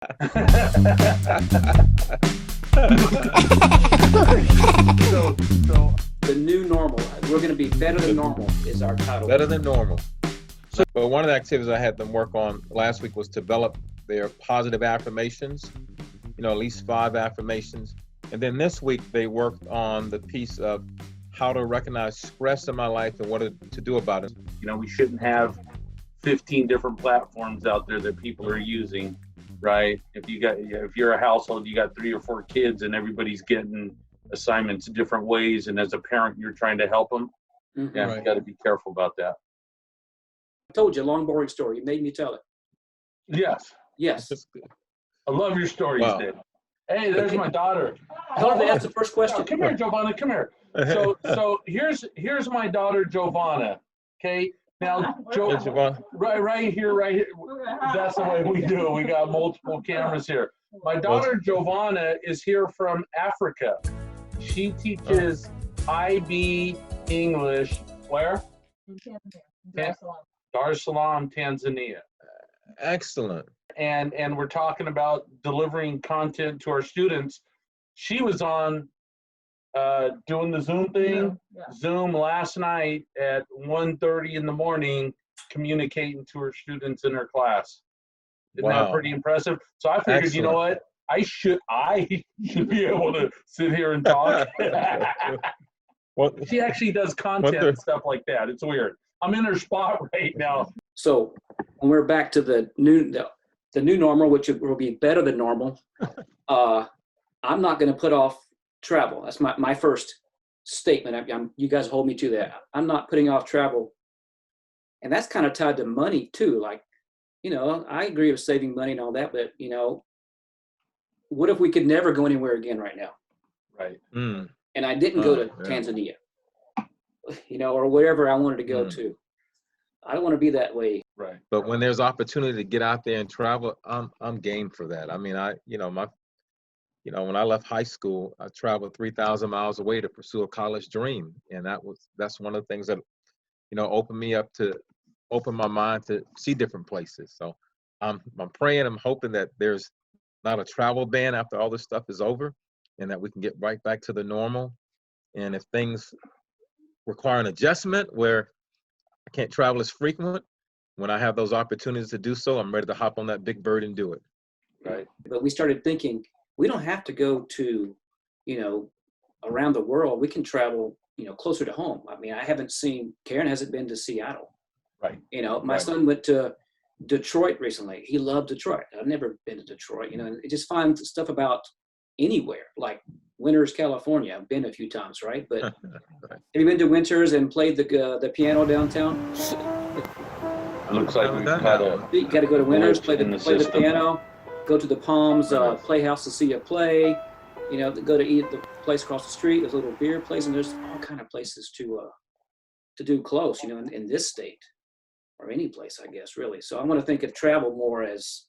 So the new normal, we're going to be better than normal is our title. Better than normal. But one of the activities I had them work on last week was develop their positive affirmations, at least 5 affirmations. And then this week they worked on the piece of how to recognize stress in my life and what to do about it. We shouldn't have 15 different platforms out there that people are using, right? If you're a household, you got 3 or 4 kids and everybody's getting assignments different ways, and as a parent you're trying to help them. Mhm. Yeah, Right. You got to be careful about that. I told you a long, boring story. You made me tell it. Yes, Yes. I love your stories, Wow. Dave. Hey, there's my daughter. Tell her to ask the first question. Come here, Giovanna, come here. So here's my daughter Giovanna. Okay, now Hey, Siobhan. right here. That's the way we do it. We got multiple cameras here. My daughter Giovanna is here from Africa. She teaches IB English. Where? In Tanzania, Dar es Salaam, Tanzania. Excellent. And we're talking about delivering content to our students. She was on doing the Zoom thing, Zoom last night at 1:30 in the morning, communicating to her students in her class. Isn't that Wow. pretty impressive? So I figured, Excellent. you know what? I should be able to sit here and talk. Well, She actually does content and stuff like that. It's weird. I'm in her spot right now. So when we're back to the new normal, which will be better than normal, I'm not going to put off travel. That's my first statement. You guys hold me to that. I'm not putting off travel. And that's kind of tied to money too. Like, I agree with saving money and all that, but what if we could never go anywhere again right now? Right. And I didn't go to yeah. Tanzania, or wherever I wanted to go to. I don't want to be that way. Right. But when there's opportunity to get out there and travel, I'm game for that. I mean, when I left high school, I traveled 3,000 miles away to pursue a college dream, and that's one of the things that opened my mind to see different places. So I'm praying, I'm hoping that there's not a travel ban after all this stuff is over, and that we can get right back to the normal. And if things require an adjustment where I can't travel as frequent, when I have those opportunities to do so, I'm ready to hop on that big bird and do it. Right. But we started thinking, we don't have to go to, around the world. We can travel, closer to home. I mean, Karen hasn't been to Seattle. Right. My Right. son went to Detroit recently. He loved Detroit. I've never been to Detroit, and just find stuff about anywhere, like Winters, California. I've been a few times, right? But Right. have you been to Winters and played the piano downtown? It looks like we've had a You got to go to Winters, glitch play in the the system. piano, go to the Palms Right. Playhouse to see a play. Go to eat at the place across the street. There's a little beer place, and there's all kind of places to do close. In this state or any place, I guess, really. So I want to think of travel more as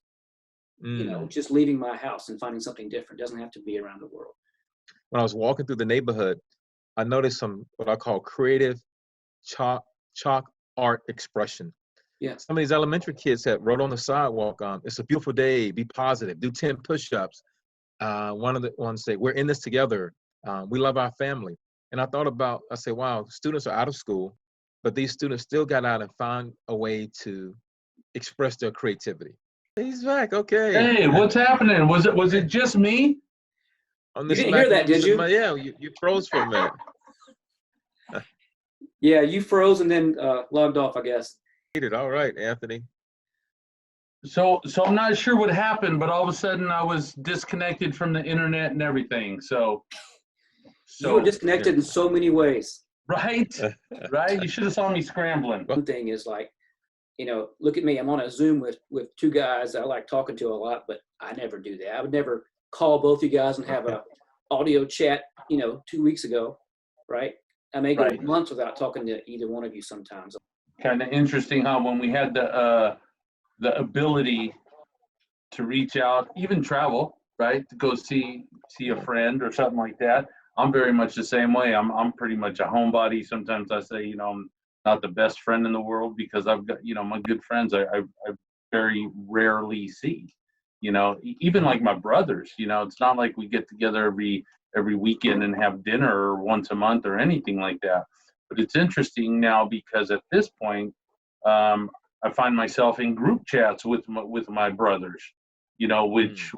just leaving my house and finding something different. It doesn't have to be around the world. When I was walking through the neighborhood, I noticed some what I call creative chalk art expression. Yes. Some of these elementary kids that wrote on the sidewalk, "It's a beautiful day, be positive, do 10 push-ups." One of the ones say, "We're in this together, we love our family." And I say, wow, students are out of school, but these students still got out and found a way to express their creativity. He's back, okay. Hey, what's happening? Was it just me? On You this didn't hear that, did you? Yeah, you froze for a minute. Yeah, you froze and then logged off, I guess. All right, Anthony. So I'm not sure what happened, but all of a sudden I was disconnected from the internet and everything. So You were disconnected in so many ways. right. You should have saw me scrambling. One thing is like, look at me. I'm on a Zoom with 2 guys I like talking to a lot, but I never do that. I would never call both you guys and have a audio chat, 2 weeks ago, right? I may go Right. months without talking to either one of you sometimes. Kind of interesting how when we had the ability to reach out, even travel, right, to go see a friend or something like that. I'm very much the same way. I'm pretty much a homebody. Sometimes I say, I'm not the best friend in the world because I've got, my good friends I very rarely see. You know, even like my brothers, you know, it's not like we get together every weekend and have dinner or once a month or anything like that. But it's interesting now because at this point, I find myself in group chats with my brothers, you know, which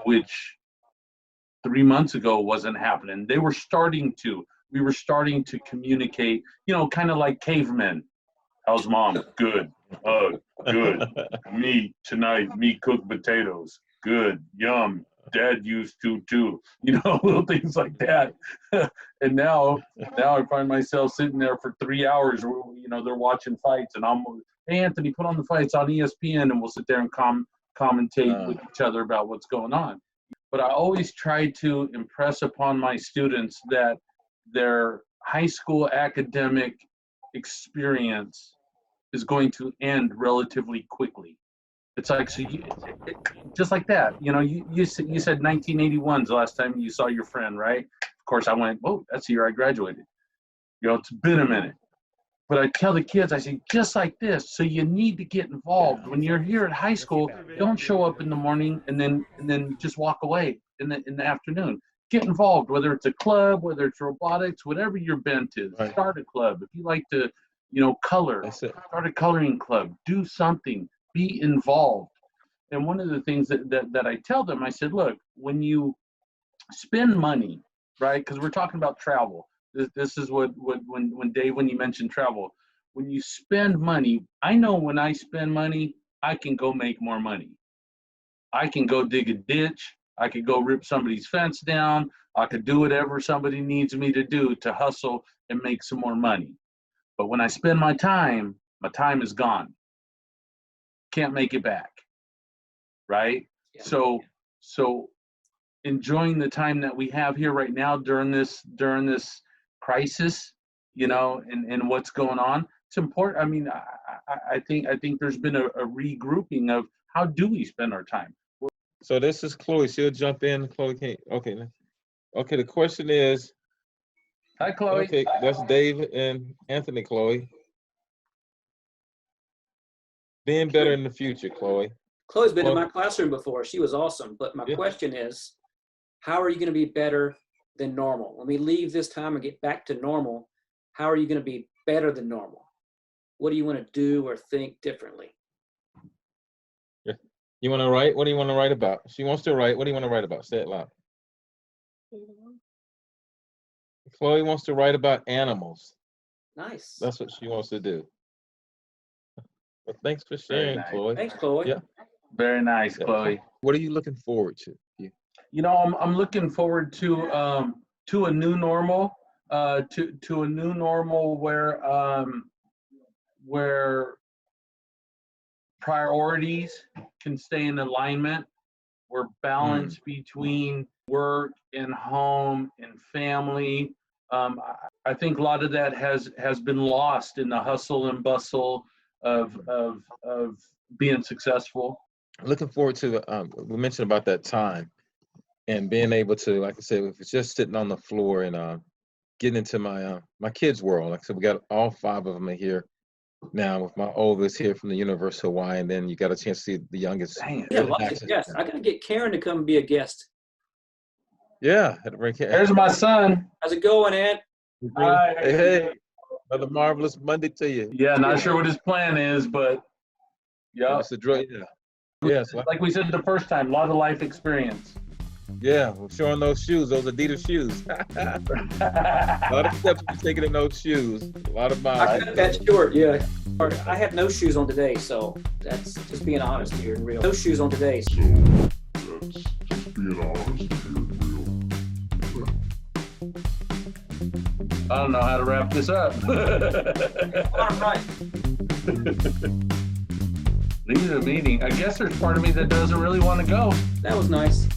3 months ago wasn't happening. We were starting to communicate, you know, kind of like cavemen. How's mom? Good. Good. Me tonight, me cook potatoes. Good. Yum. Dad used to too. You know, little things like that. And now I find myself sitting there for 3 hours, you know, they're watching fights and I'm, hey, Anthony, put on the fights on ESPN, and we'll sit there and commentate with each other about what's going on. But I always try to impress upon my students that their high school academic experience is going to end relatively quickly. It's like, so just like that, you know, you said 1981 is the last time you saw your friend, right? Of course, I went, oh, that's the year I graduated. You know, it's been a minute. But I tell the kids, I say, just like this, so you need to get involved. When you're here at high school, don't show up in the morning and then just walk away in the afternoon. Get involved, whether it's a club, whether it's robotics, whatever your bent is. Right. Start a club. If you like to, you know, color, start a coloring club. Do something. Be involved. And one of the things that I tell them, I said, look, when you spend money, right, because we're talking about travel. This is when Dave, when you mentioned travel, when you spend money, I know when I spend money, I can go make more money. I can go dig a ditch. I could go rip somebody's fence down. I could do whatever somebody needs me to do to hustle and make some more money. But when I spend my time is gone. Can't make it back, right? Yeah. So enjoying the time that we have here right now during this crisis, you know, and what's going on, it's important. I mean, I think there's been a regrouping of how do we spend our time. So this is Chloe. She'll jump in. Chloe can't. Okay. The question is. Hi, Chloe. Okay, that's Dave and Anthony. Chloe. Being better in the future, Chloe. Chloe's been in my classroom before. She was awesome. But my question is, how are you going to be better than normal? When we leave this time and get back to normal, how are you going to be better than normal? What do you want to do or think differently? Yeah. You want to write? What do you want to write about? She wants to write. What do you want to write about? Say it loud. Chloe wants to write about animals. Nice. That's what she wants to do. Well, thanks for sharing, nice. Chloe. Thanks, Chloe. Yeah. Very nice, Chloe. What are you looking forward to? You know, I'm looking forward to a new normal, to a new normal where priorities can stay in alignment, where balance between work and home and family. I think a lot of that has been lost in the hustle and bustle of being successful. Looking forward to we mentioned about that time and being able to, like I said, if it's just sitting on the floor and getting into my my kids' world. Like I said, we got all 5 of them here now, with my oldest here from the University of Hawaii, and then you got a chance to see the youngest. Yeah, lots of guests. I gotta get Karen to come be a guest. Yeah, there's my son. How's it going, Ed? Hi. Hey, another marvelous Monday to you. Yeah, not sure what his plan is, but yeah. It's a drug. Yeah. Yes. Like we said the first time, a lot of life experience. Yeah, we're showing those shoes, those Adidas shoes. A lot of steps we're taking in those shoes. A lot of miles. I cut that short, yeah. I have no shoes on today, so that's just being honest here and real. No shoes on today. So that's just being honest here and real. I don't know how to wrap this up. All right. Leave the meeting. I guess there's part of me that doesn't really want to go. That was nice.